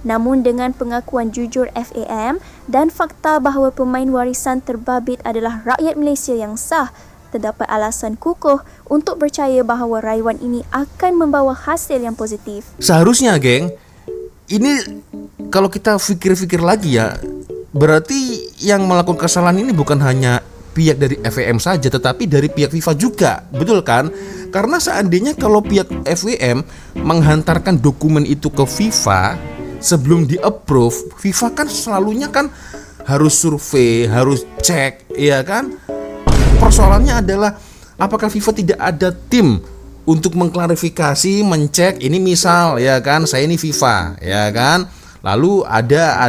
Namun dengan pengakuan jujur FAM dan fakta bahawa pemain warisan terbabit adalah rakyat Malaysia yang sah, terdapat alasan kukuh untuk percaya bahawa rayuan ini akan membawa hasil yang positif. Seharusnya, geng, ini kalau kita fikir-fikir lagi ya, berarti yang melakukan kesalahan ini bukan hanya pihak dari FAM saja, tetapi dari pihak FIFA juga, betul kan? Karena seandainya kalau pihak FAM menghantarkan dokumen itu ke FIFA sebelum di-approve, FIFA kan selalunya kan harus survei, harus cek, ya kan? Persoalannya adalah apakah FIFA tidak ada tim untuk mengklarifikasi, mencek ini, misal ya kan, saya ini FIFA ya kan, lalu ada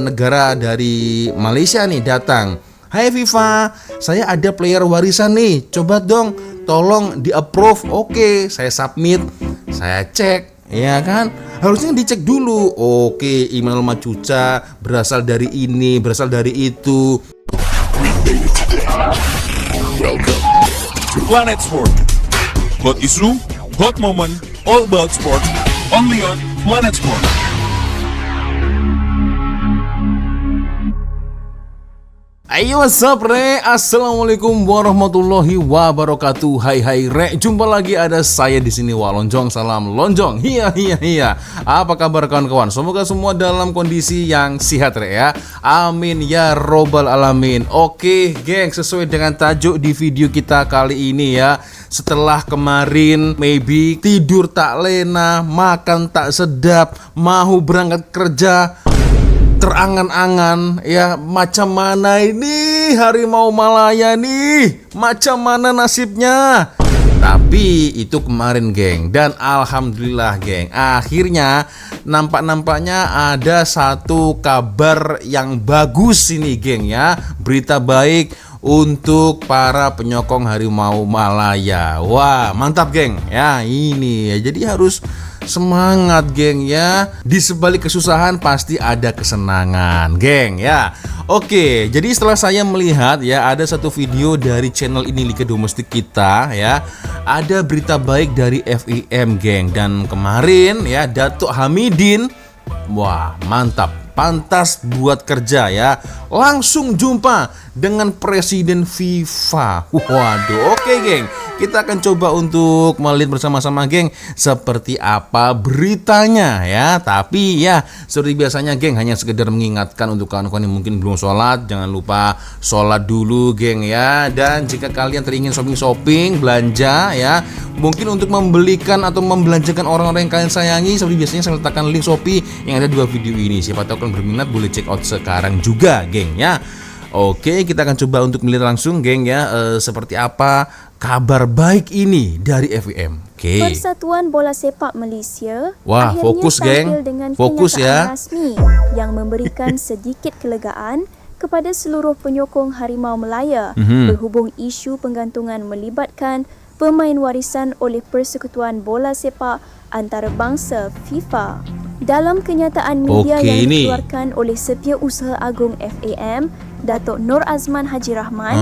negara dari Malaysia nih datang, hai FIFA, saya ada player warisan nih, coba dong tolong di approve. Oke, saya submit, saya cek, ya kan, harusnya dicek dulu. Oke, email Macuca berasal dari ini, berasal dari itu. Welcome to Planet Sport. Hot issue, hot moment, all about sport. Only on Planet Sport. Ayo, what's up, Re? Assalamualaikum warahmatullahi wabarakatuh. Hai Re, jumpa lagi ada saya di sini, Wak Lonjong. Salam Lonjong. Iya. Apa kabar kawan-kawan? Semoga semua dalam kondisi yang sehat, Re, ya. Amin ya robbal alamin. Oke, geng, sesuai dengan tajuk di video kita kali ini ya. Setelah kemarin maybe tidur tak lena, makan tak sedap, mau berangkat kerja terangan-angan ya, macam mana ini harimau Malaya nih, macam mana nasibnya. Tapi itu kemarin, geng, dan alhamdulillah, geng, akhirnya nampaknya ada satu kabar yang bagus ini, geng, ya, berita baik untuk para penyokong harimau Malaya. Wah, mantap, geng, ya, ini ya, jadi harus semangat, geng, ya. Di sebalik kesusahan pasti ada kesenangan, geng, ya. Oke, jadi setelah saya melihat ya, ada satu video dari channel ini, Liga Domestik kita ya, ada berita baik dari FAM, geng. Dan kemarin ya, Datuk Hamidin, wah, mantap, pantas buat kerja ya. Langsung jumpa dengan Presiden FIFA. Waduh, oke, geng. Kita akan coba untuk melihat bersama-sama, geng, seperti apa beritanya ya. Tapi ya, seperti biasanya, geng, hanya sekedar mengingatkan untuk kawan-kawan yang mungkin belum sholat, jangan lupa sholat dulu, geng, ya. Dan jika kalian teringin shopping, belanja ya, mungkin untuk membelikan atau membelanjakan orang-orang yang kalian sayangi, seperti biasanya saya letakkan link Shopee yang ada di bawah video ini. Siapa tahu kalian berminat, boleh check out sekarang juga, geng, ya. Oke, kita akan coba untuk melihat langsung, geng, ya, seperti apa kabar baik ini dari FAM. Oke. Persatuan Bola Sepak Malaysia Wah, akhirnya fokus, geng. dengan Fokus kenyataan ya. rasmi yang memberikan sedikit kelegaan kepada seluruh penyokong harimau Malaya berhubung isu penggantungan melibatkan pemain warisan oleh Persekutuan Bola Sepak Antarabangsa FIFA. Dalam kenyataan media yang dikeluarkan oleh Setiausaha Agung FAM, Datuk Nur Azman Haji Rahman,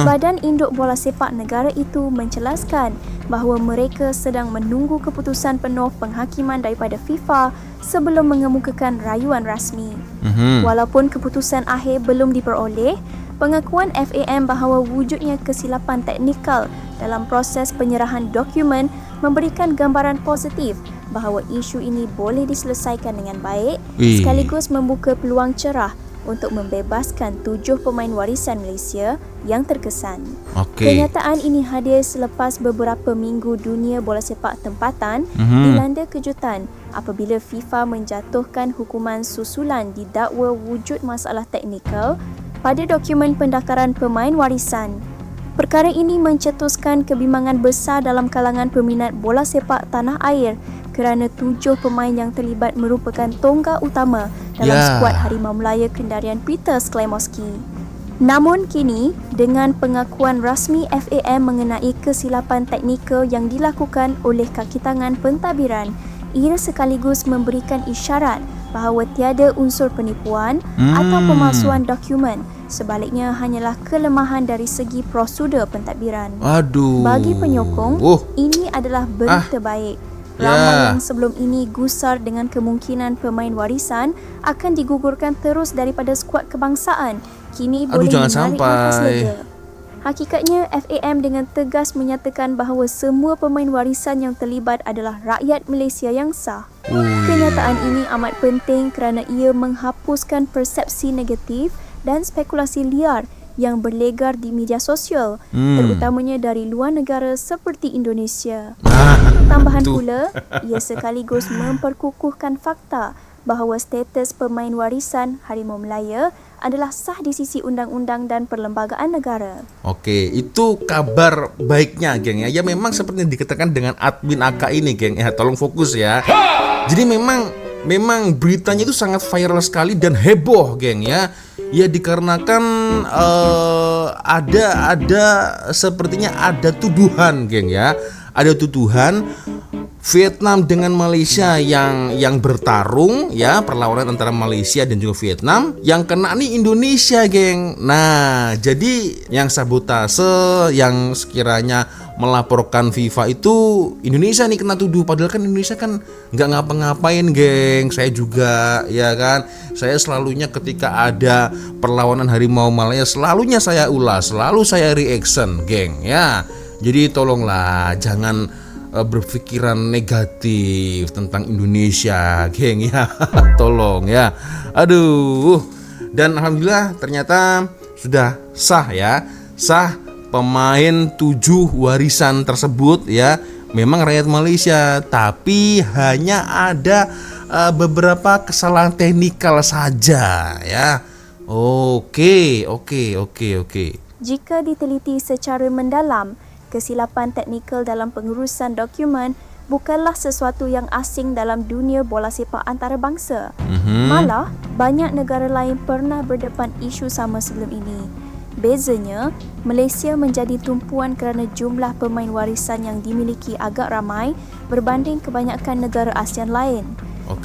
Badan Induk Bola Sepak negara itu menjelaskan bahawa mereka sedang menunggu keputusan penuh penghakiman daripada FIFA sebelum mengemukakan rayuan rasmi. Walaupun keputusan akhir belum diperoleh, pengakuan FAM bahawa wujudnya kesilapan teknikal dalam proses penyerahan dokumen memberikan gambaran positif bahawa isu ini boleh diselesaikan dengan baik, sekaligus membuka peluang cerah untuk membebaskan 7 pemain warisan Malaysia yang terkesan. Kenyataan ini hadir selepas beberapa minggu dunia bola sepak tempatan dilanda kejutan apabila FIFA menjatuhkan hukuman susulan didakwa wujud masalah teknikal pada dokumen pendaftaran pemain warisan. Perkara ini mencetuskan kebimbangan besar dalam kalangan peminat bola sepak tanah air kerana 7 pemain yang terlibat merupakan tonggak utama dalam skuad Harimau Malaya Kendarian Peter Sklemoski. Namun kini, dengan pengakuan rasmi FAM mengenai kesilapan teknikal yang dilakukan oleh kaki tangan pentadbiran, ia sekaligus memberikan isyarat bahawa tiada unsur penipuan atau pemalsuan dokumen. Sebaliknya hanyalah kelemahan dari segi prosedur pentadbiran. Aduh. Bagi penyokong, ini adalah berita baik. Ramai yang sebelum ini gusar dengan kemungkinan pemain warisan akan digugurkan terus daripada skuad kebangsaan kini boleh jangan menarik nafas sampai. lega. Hakikatnya, FAM dengan tegas menyatakan bahawa semua pemain warisan yang terlibat adalah rakyat Malaysia yang sah. Kenyataan ini amat penting kerana ia menghapuskan persepsi negatif dan spekulasi liar yang berlegar di media sosial, terutamanya dari luar negara seperti Indonesia. Tambahan pula, ia sekaligus memperkukuhkan fakta bahawa status pemain warisan Harimau Melaya adalah sah di sisi undang-undang dan perlembagaan negara. Oke, itu kabar baiknya, geng ya. Ya memang seperti yang dikatakan dengan admin AK ini, geng ya. Tolong fokus ya. Jadi memang beritanya itu sangat viral sekali dan heboh, geng ya. Ya dikarenakan ada sepertinya ada tuduhan, geng ya. Ada tuduhan Vietnam dengan Malaysia yang bertarung ya, perlawanan antara Malaysia dan juga Vietnam, yang kena nih Indonesia, geng. Nah, jadi yang sabotase, yang sekiranya melaporkan FIFA itu Indonesia nih kena tuduh, padahal kan Indonesia kan nggak ngapa-ngapain, geng. Saya juga ya kan, saya selalunya ketika ada perlawanan Harimau Malaya selalunya saya ulas, selalu saya reaction, geng ya. Jadi tolonglah jangan berpikiran negatif tentang Indonesia, geng ya. Tolong ya. Aduh. Dan alhamdulillah ternyata sudah sah ya. Sah pemain 7 warisan tersebut ya. Memang rakyat Malaysia, tapi hanya ada beberapa kesalahan teknikal saja ya. Oke. Jika diteliti secara mendalam, kesilapan teknikal dalam pengurusan dokumen bukanlah sesuatu yang asing dalam dunia bola sepak antarabangsa. Malah, banyak negara lain pernah berdepan isu sama sebelum ini. Bezanya, Malaysia menjadi tumpuan kerana jumlah pemain warisan yang dimiliki agak ramai berbanding kebanyakan negara ASEAN lain.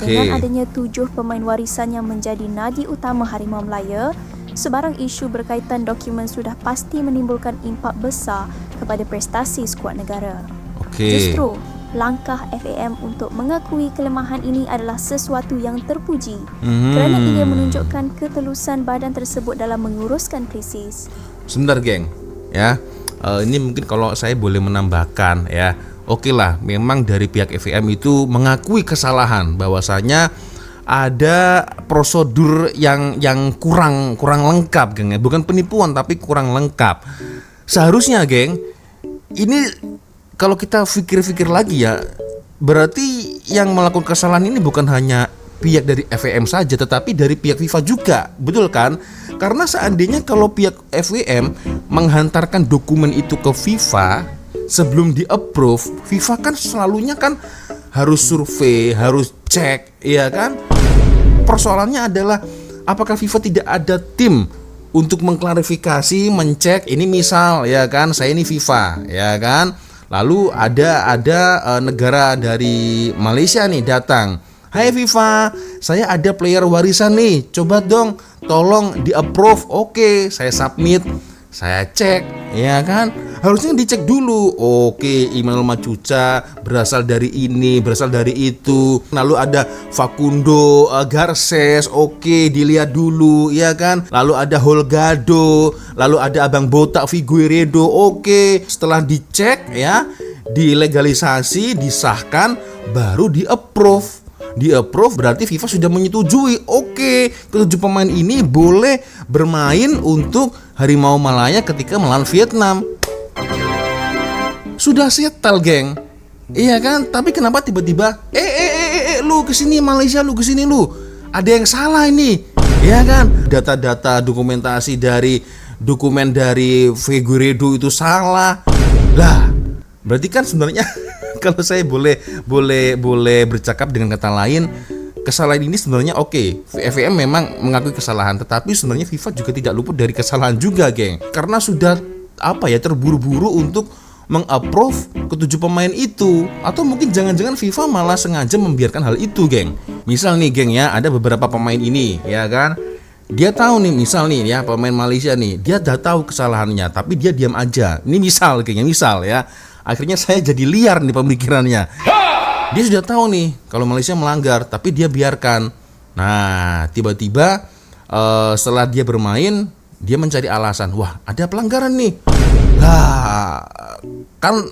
Dengan adanya 7 pemain warisan yang menjadi nadi utama Harimau Melaya, sebarang isu berkaitan dokumen sudah pasti menimbulkan impak besar kepada prestasi skuad negara. Justru, langkah FAM untuk mengakui kelemahan ini adalah sesuatu yang terpuji kerana ia menunjukkan ketelusan badan tersebut dalam menguruskan krisis. Sebentar, geng ya. Ini mungkin kalau saya boleh menambahkan ya. Oke lah, memang dari pihak FAM itu mengakui kesalahan, bahwasanya ada prosedur yang kurang lengkap, geng ya. Bukan penipuan tapi kurang lengkap. Seharusnya, geng, ini kalau kita pikir-pikir lagi ya, berarti yang melakukan kesalahan ini bukan hanya pihak dari FAM saja, tetapi dari pihak FIFA juga, betul kan? Karena seandainya kalau pihak FAM menghantarkan dokumen itu ke FIFA sebelum di-approve, FIFA kan selalunya kan harus survei, harus cek, iya kan? Persoalannya adalah apakah FIFA tidak ada tim untuk mengklarifikasi, mencek ini, misal ya kan, saya ini FIFA ya kan, lalu ada negara dari Malaysia nih datang, hai FIFA, saya ada player warisan nih, coba dong tolong di approve. Oke, saya submit, saya cek ya kan, harusnya dicek dulu. Oke, Emanuel Macuca berasal dari ini, berasal dari itu. Lalu ada Facundo Garces, oke, dilihat dulu ya kan. Lalu ada Holgado, lalu ada Abang Botak Figueiredo. Oke, setelah dicek ya, dilegalisasi, disahkan, baru di-approve. Di-approve berarti FIFA sudah menyetujui. Oke, ketujuh pemain ini boleh bermain untuk Harimau Malaya ketika melawan Vietnam. Sudah settle, geng. Iya kan? Tapi kenapa tiba-tiba lu kesini Malaysia, lu kesini lu. Ada yang salah ini. Iya kan? Data-data dokumentasi dari dokumen dari Figueiredo itu salah. Lah, berarti kan sebenarnya kalau saya boleh bercakap dengan kata lain, kesalahan ini sebenarnya oke. FAM memang mengakui kesalahan, tetapi sebenarnya FIFA juga tidak luput dari kesalahan juga, geng. Karena sudah terburu-buru untuk meng-approve ketujuh pemain itu, atau mungkin jangan-jangan FIFA malah sengaja membiarkan hal itu, geng. Misal nih, geng ya, ada beberapa pemain ini, ya kan? Dia tahu nih, misal nih ya, pemain Malaysia nih, dia udah tahu kesalahannya, tapi dia diam aja. Ini misal, geng, misal ya. Akhirnya saya jadi liar nih pemikirannya. Dia sudah tahu nih kalau Malaysia melanggar, tapi dia biarkan. Nah, tiba-tiba setelah dia bermain, dia mencari alasan. Wah, ada pelanggaran nih. Lah, kan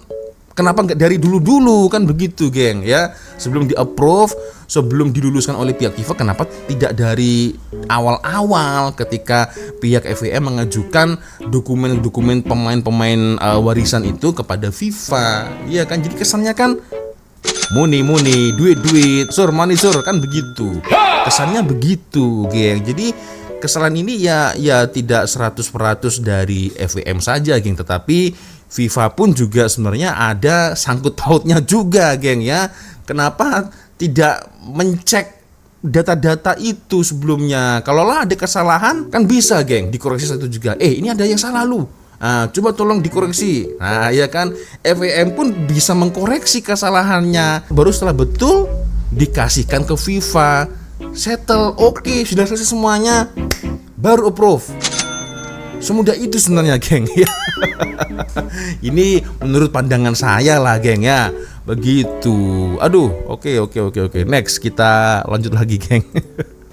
kenapa nggak dari dulu-dulu, kan begitu, geng ya? Sebelum di-approve, sebelum diluluskan oleh pihak FIFA, kenapa tidak dari awal-awal ketika pihak FIM mengajukan dokumen-dokumen pemain-pemain warisan itu kepada FIFA? Iya kan, jadi kesannya kan money, duit, sur, money, sur, kan begitu. Kesannya begitu, geng. Jadi kesalahan ini ya tidak 100% dari FIM saja, geng, tetapi FIFA pun juga sebenarnya ada sangkut pautnya juga, geng ya. Kenapa tidak mencek data-data itu sebelumnya? Kalau lah ada kesalahan kan bisa, geng, dikoreksi satu juga. Ini ada yang salah lu. Nah, coba tolong dikoreksi. Nah, ya kan, FIM pun bisa mengkoreksi kesalahannya. Baru setelah betul dikasihkan ke FIFA, settle, oke, sudah selesai semuanya, baru approve. Semudah itu sebenarnya, geng. Ini menurut pandangan saya lah, geng ya. Begitu. Aduh, oke. Next, kita lanjut lagi, geng.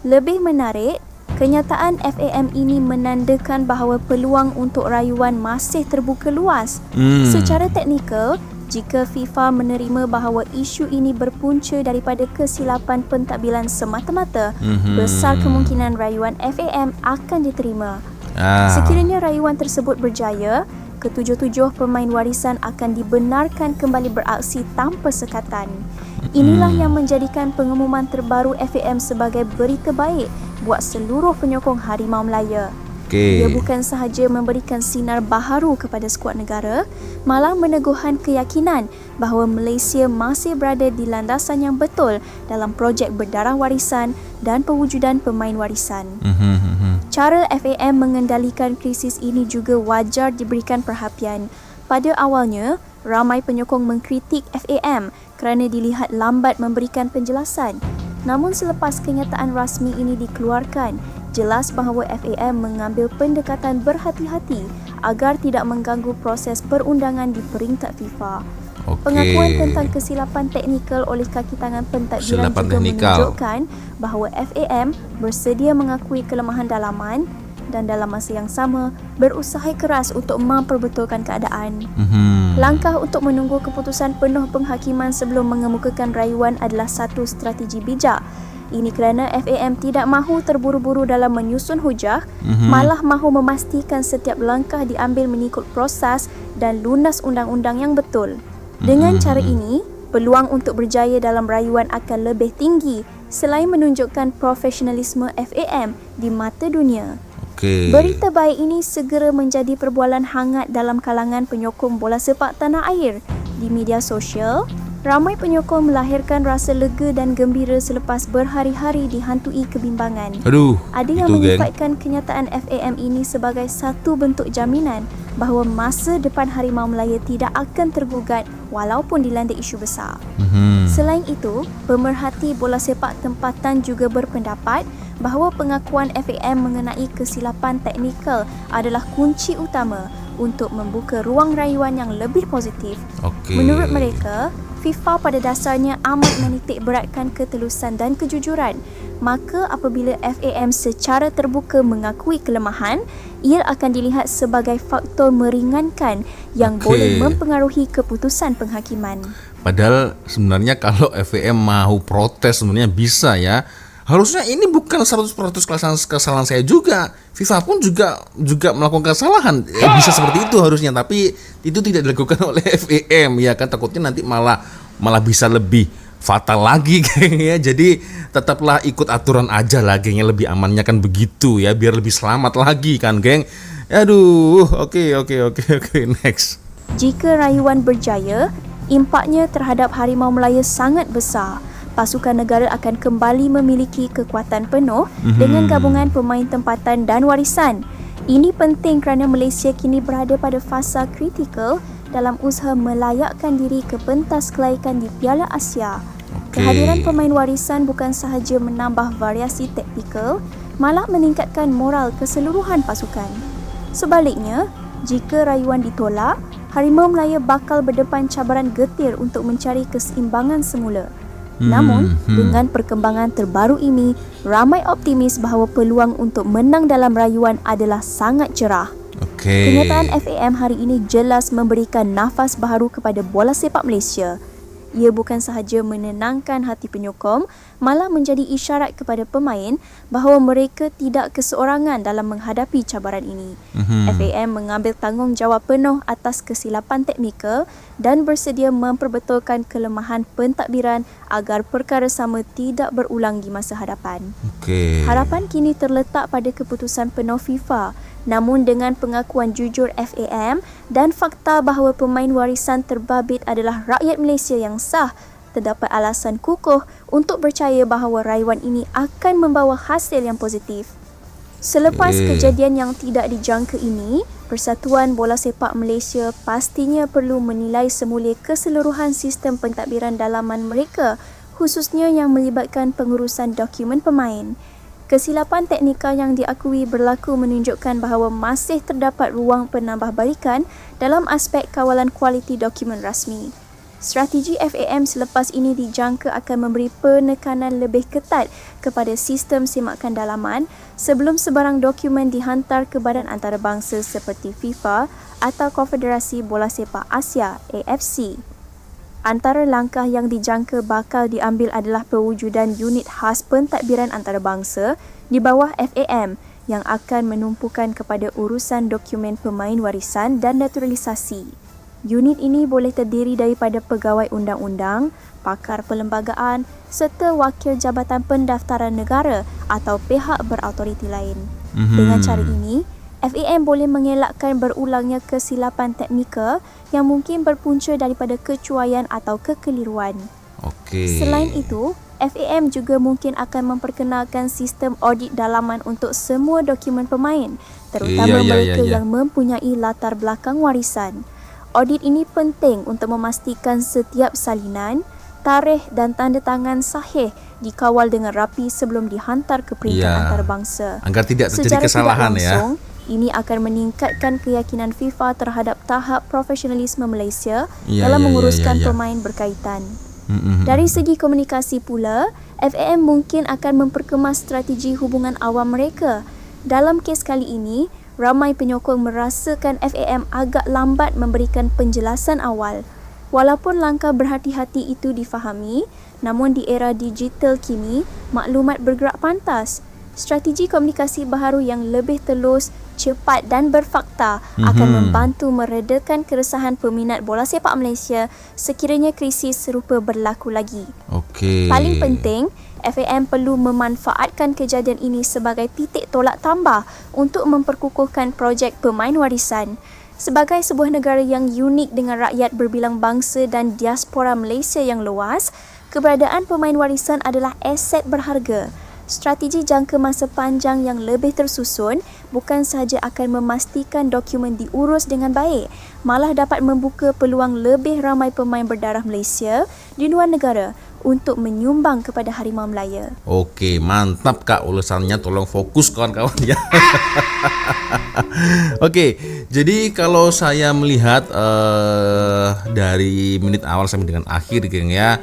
Lebih menarik, kenyataan FAM ini menandakan bahawa peluang untuk rayuan masih terbuka luas. Secara teknikal, jika FIFA menerima bahawa isu ini berpunca daripada kesilapan pentadbiran semata-mata, besar kemungkinan rayuan FAM akan diterima. Sekiranya rayuan tersebut berjaya, ketujuh-tujuh pemain warisan akan dibenarkan kembali beraksi tanpa sekatan. Inilah yang menjadikan pengumuman terbaru FAM sebagai berita baik buat seluruh penyokong Harimau Melaya. Ia bukan sahaja memberikan sinar baharu kepada skuad negara, malah meneguhkan keyakinan bahawa Malaysia masih berada di landasan yang betul dalam projek berdarah warisan dan pewujudan pemain warisan. Cara FAM mengendalikan krisis ini juga wajar diberikan perhatian. Pada awalnya, ramai penyokong mengkritik FAM kerana dilihat lambat memberikan penjelasan. Namun selepas kenyataan rasmi ini dikeluarkan, jelas bahawa FAM mengambil pendekatan berhati-hati agar tidak mengganggu proses perundangan di peringkat FIFA. Pengakuan tentang kesilapan teknikal oleh kaki tangan pentadbiran juga menunjukkan bahawa FAM bersedia mengakui kelemahan dalaman dan dalam masa yang sama berusaha keras untuk memperbetulkan keadaan. Langkah untuk menunggu keputusan penuh penghakiman sebelum mengemukakan rayuan adalah satu strategi bijak. Ini kerana FAM tidak mahu terburu-buru dalam menyusun hujah, malah mahu memastikan setiap langkah diambil mengikut proses dan lunas undang-undang yang betul. Dengan cara ini, peluang untuk berjaya dalam rayuan akan lebih tinggi selain menunjukkan profesionalisme FAM di mata dunia. Berita baik ini segera menjadi perbualan hangat dalam kalangan penyokong bola sepak tanah air. Di media sosial, ramai penyokong melahirkan rasa lega dan gembira selepas berhari-hari dihantui kebimbangan. Ada yang menyifatkan kenyataan FAM ini sebagai satu bentuk jaminan bahawa masa depan Harimau Melaya tidak akan tergugat walaupun dilanda isu besar. Selain itu, pemerhati bola sepak tempatan juga berpendapat bahawa pengakuan FAM mengenai kesilapan teknikal adalah kunci utama untuk membuka ruang rayuan yang lebih positif. Menurut mereka, FIFA pada dasarnya amat menitik beratkan ketelusan dan kejujuran. Maka apabila FAM secara terbuka mengakui kelemahan, ia akan dilihat sebagai faktor meringankan yang boleh mempengaruhi keputusan penghakiman. Padahal sebenarnya kalau FAM mahu protes sebenarnya bisa ya. Harusnya ini bukan 100% kesalahan saya juga. FIFA pun juga melakukan kesalahan. Bisa seperti itu harusnya, tapi itu tidak dilakukan oleh FAM ya kan, takutnya nanti malah bisa lebih fatal lagi, geng ya. Jadi tetaplah ikut aturan aja lah, geng, lebih amannya kan begitu ya, biar lebih selamat lagi kan, geng. Aduh, oke, next. Jika rayuan berjaya, impaknya terhadap Harimau Melaya sangat besar. Pasukan negara akan kembali memiliki kekuatan penuh dengan gabungan pemain tempatan dan warisan. Ini penting kerana Malaysia kini berada pada fasa kritikal dalam usaha melayakkan diri ke pentas kelaikan di Piala Asia. Kehadiran pemain warisan bukan sahaja menambah variasi taktikal, malah meningkatkan moral keseluruhan pasukan. Sebaliknya, jika rayuan ditolak, Harimau Melaya bakal berdepan cabaran getir untuk mencari keseimbangan semula. Namun, dengan perkembangan terbaru ini, ramai optimis bahawa peluang untuk menang dalam rayuan adalah sangat cerah. Kenyataan FAM hari ini jelas memberikan nafas baharu kepada bola sepak Malaysia. Ia bukan sahaja menenangkan hati penyokong, malah menjadi isyarat kepada pemain bahawa mereka tidak keseorangan dalam menghadapi cabaran ini. FAM mengambil tanggungjawab penuh atas kesilapan teknikal dan bersedia memperbetulkan kelemahan pentadbiran agar perkara sama tidak berulang di masa hadapan. Harapan kini terletak pada keputusan penuh FIFA. Namun dengan pengakuan jujur FAM dan fakta bahawa pemain warisan terbabit adalah rakyat Malaysia yang sah, terdapat alasan kukuh untuk percaya bahawa rayuan ini akan membawa hasil yang positif. Selepas kejadian yang tidak dijangka ini, Persatuan Bola Sepak Malaysia pastinya perlu menilai semula keseluruhan sistem pentadbiran dalaman mereka, khususnya yang melibatkan pengurusan dokumen pemain. Kesilapan teknikal yang diakui berlaku menunjukkan bahawa masih terdapat ruang penambahbaikan dalam aspek kawalan kualiti dokumen rasmi. Strategi FAM selepas ini dijangka akan memberi penekanan lebih ketat kepada sistem semakan dalaman sebelum sebarang dokumen dihantar ke badan antarabangsa seperti FIFA atau Konfederasi Bola Sepak Asia AFC. Antara langkah yang dijangka bakal diambil adalah pewujudan unit khas pentadbiran antarabangsa di bawah FAM yang akan menumpukan kepada urusan dokumen pemain warisan dan naturalisasi. Unit ini boleh terdiri daripada pegawai undang-undang, pakar perlembagaan serta wakil Jabatan Pendaftaran Negara atau pihak berautoriti lain. Dengan cara ini, FAM boleh mengelakkan berulangnya kesilapan teknikal yang mungkin berpunca daripada kecuaian atau kekeliruan. Selain itu, FAM juga mungkin akan memperkenalkan sistem audit dalaman untuk semua dokumen pemain, terutama mereka yang mempunyai latar belakang warisan. Audit ini penting untuk memastikan setiap salinan, tarikh dan tanda tangan sahih dikawal dengan rapi sebelum dihantar ke peringkat antarabangsa. Agar tidak terjadi kesalahan langsung, ini akan meningkatkan keyakinan FIFA terhadap tahap profesionalisme Malaysia dalam menguruskan pemain berkaitan. Dari segi komunikasi pula, FAM mungkin akan memperkemas strategi hubungan awam mereka. Dalam kes kali ini, ramai penyokong merasakan FAM agak lambat memberikan penjelasan awal. Walaupun langkah berhati-hati itu difahami, namun di era digital kini, maklumat bergerak pantas. Strategi komunikasi baharu yang lebih telus, cepat dan berfakta akan membantu meredakan keresahan peminat bola sepak Malaysia sekiranya krisis serupa berlaku lagi. Paling penting, FAM perlu memanfaatkan kejadian ini sebagai titik tolak tambah untuk memperkukuhkan projek pemain warisan. Sebagai sebuah negara yang unik dengan rakyat berbilang bangsa dan diaspora Malaysia yang luas, keberadaan pemain warisan adalah aset berharga. Strategi jangka masa panjang yang lebih tersusun bukan sahaja akan memastikan dokumen diurus dengan baik, malah dapat membuka peluang lebih ramai pemain berdarah Malaysia di luar negara untuk menyumbang kepada Harimau Melaya. Mantap Kak ulasannya, tolong fokus kawan-kawan ya. Jadi kalau saya melihat dari menit awal sampai dengan akhir geng ya.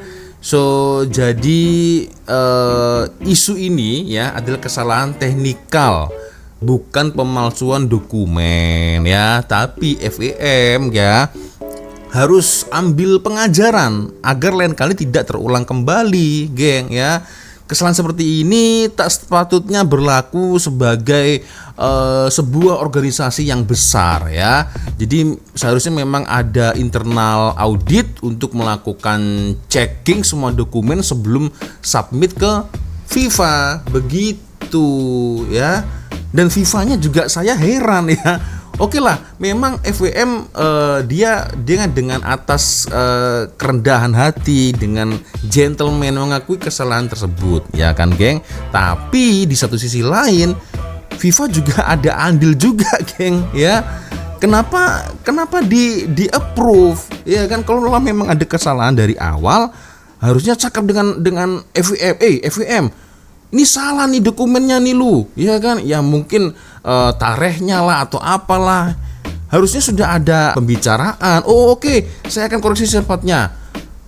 Jadi isu ini ya adalah kesalahan teknikal, bukan pemalsuan dokumen ya, tapi FAM ya harus ambil pengajaran agar lain kali tidak terulang kembali, geng ya. Kesalahan seperti ini tak sepatutnya berlaku sebagai sebuah organisasi yang besar ya. Jadi seharusnya memang ada internal audit untuk melakukan checking semua dokumen sebelum submit ke FIFA, begitu ya. Dan FIFA-nya juga saya heran ya. Memang FAM dia dengan atas kerendahan hati, dengan gentleman mengakui kesalahan tersebut, ya kan, geng. Tapi di satu sisi lain, FIFA juga ada andil juga, geng, ya. Kenapa di approve, ya kan? Kalau memang ada kesalahan dari awal, harusnya cakap dengan FAM, FAM. Ini salah nih dokumennya nih lu, ya kan? Ya mungkin tarikhnya lah atau apalah. harusnya sudah ada pembicaraan. Oh oke, saya akan koreksi secepatnya.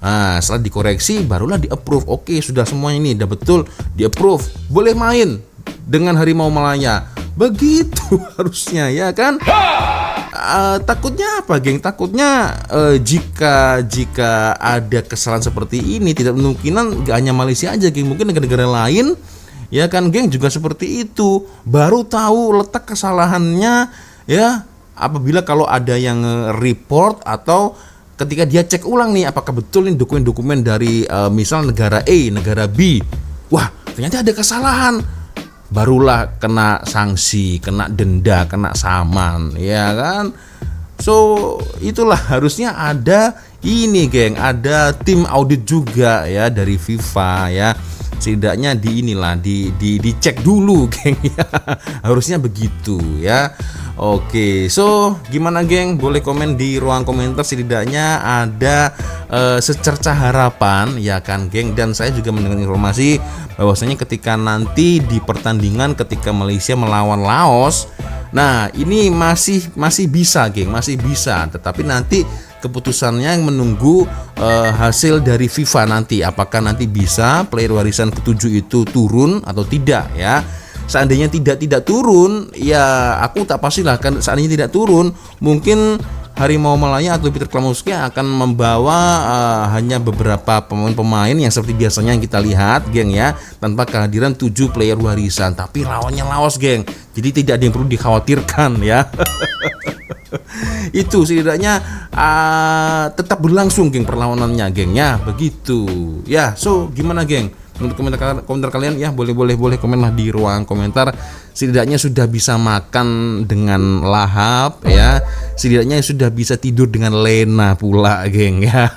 Nah, setelah dikoreksi barulah di-approve. Oke, sudah semuanya ini udah betul, di-approve. Boleh main dengan Harimau Malaya. Begitu harusnya, ya kan? Takutnya apa, geng? Takutnya jika ada kesalahan seperti ini, tidak kemungkinan gak hanya Malaysia aja, geng. Mungkin negara-negara lain, ya kan, geng, juga seperti itu. Baru tahu letak kesalahannya, ya, apabila kalau ada yang report atau ketika dia cek ulang nih, apakah betul nih dokumen-dokumen dari misal negara A, negara B. Wah, ternyata ada kesalahan. Barulah kena sanksi, kena denda, kena saman, ya kan? So, itulah harusnya ada ini, geng, ada tim audit juga ya dari FIFA ya. Setidaknya dicek dulu, geng ya. Harusnya begitu ya. Oke, so gimana, geng? Boleh komen di ruang komentar, setidaknya ada secerca harapan, ya kan, geng? Dan saya juga mendengar informasi bahwasanya ketika nanti di pertandingan ketika Malaysia melawan Laos, nah ini masih bisa, geng, masih bisa. Tetapi nanti keputusannya yang menunggu hasil dari FIFA nanti, apakah nanti bisa player warisan ke-7 itu turun atau tidak ya. Seandainya tidak turun, ya aku tak pastilah kan. Seandainya tidak turun, mungkin Harimau Malaya atau Peter Klamoski akan membawa hanya beberapa pemain-pemain yang seperti biasanya yang kita lihat, geng ya, tanpa kehadiran 7 player warisan. Tapi lawannya Laos, geng, jadi tidak ada yang perlu dikhawatirkan ya. Itu setidaknya tetap berlangsung, geng, perlawanannya, geng ya, begitu ya. So gimana, geng? Untuk komentar kalian ya, boleh komenlah di ruang komentar. Setidaknya sudah bisa makan dengan lahap ya, setidaknya sudah bisa tidur dengan lena pula, geng ya.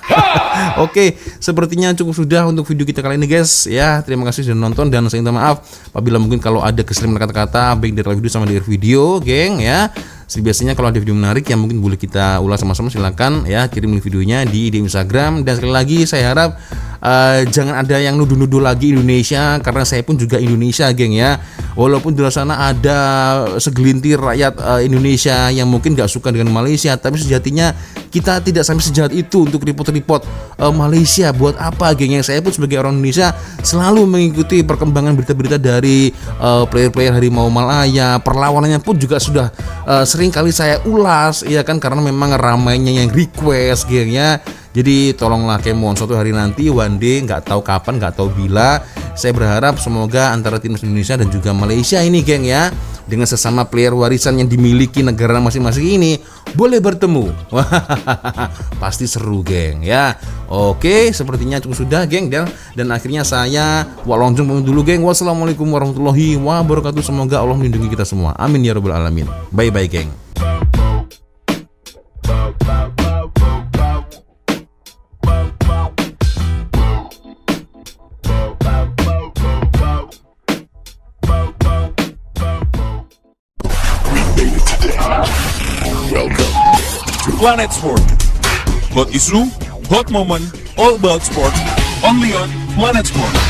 Oke, sepertinya cukup sudah untuk video kita kali ini, guys ya. Terima kasih sudah nonton dan saya minta maaf apabila mungkin kalau ada kesalahan kata-kata baik dari video sama dari video, geng ya. Seperti biasanya kalau ada video menarik yang mungkin boleh kita ulas sama-sama, silakan ya kirim videonya di Instagram. Dan sekali lagi saya harap jangan ada yang nuduh-nuduh lagi Indonesia, karena saya pun juga Indonesia, geng ya. Walaupun di luar sana ada segelintir rakyat Indonesia yang mungkin gak suka dengan Malaysia, tapi sejatinya kita tidak sampai sejahat itu untuk report Malaysia. Buat apa, geng? Yang saya pun sebagai orang Indonesia selalu mengikuti perkembangan berita-berita dari player-player Harimau Malaya. Perlawanannya pun juga sudah sering kali saya ulas, ya kan, karena memang ramainya yang request, geng ya. Jadi tolonglah Kemon, suatu hari nanti one day, nggak tahu kapan, nggak tahu bila, saya berharap semoga antara timnas Indonesia dan juga Malaysia ini, geng ya, dengan sesama player warisan yang dimiliki negara masing-masing ini boleh bertemu. Pasti seru, geng ya. Oke, sepertinya cukup sudah, geng, dan akhirnya saya Walongjong pamit dulu, geng. Wassalamualaikum warahmatullahi wabarakatuh. Semoga Allah melindungi kita semua, amin ya rabbal alamin. Bye bye, geng. Planet Sport. Hot issue, hot moment, all about sport. Only on Planet Sport.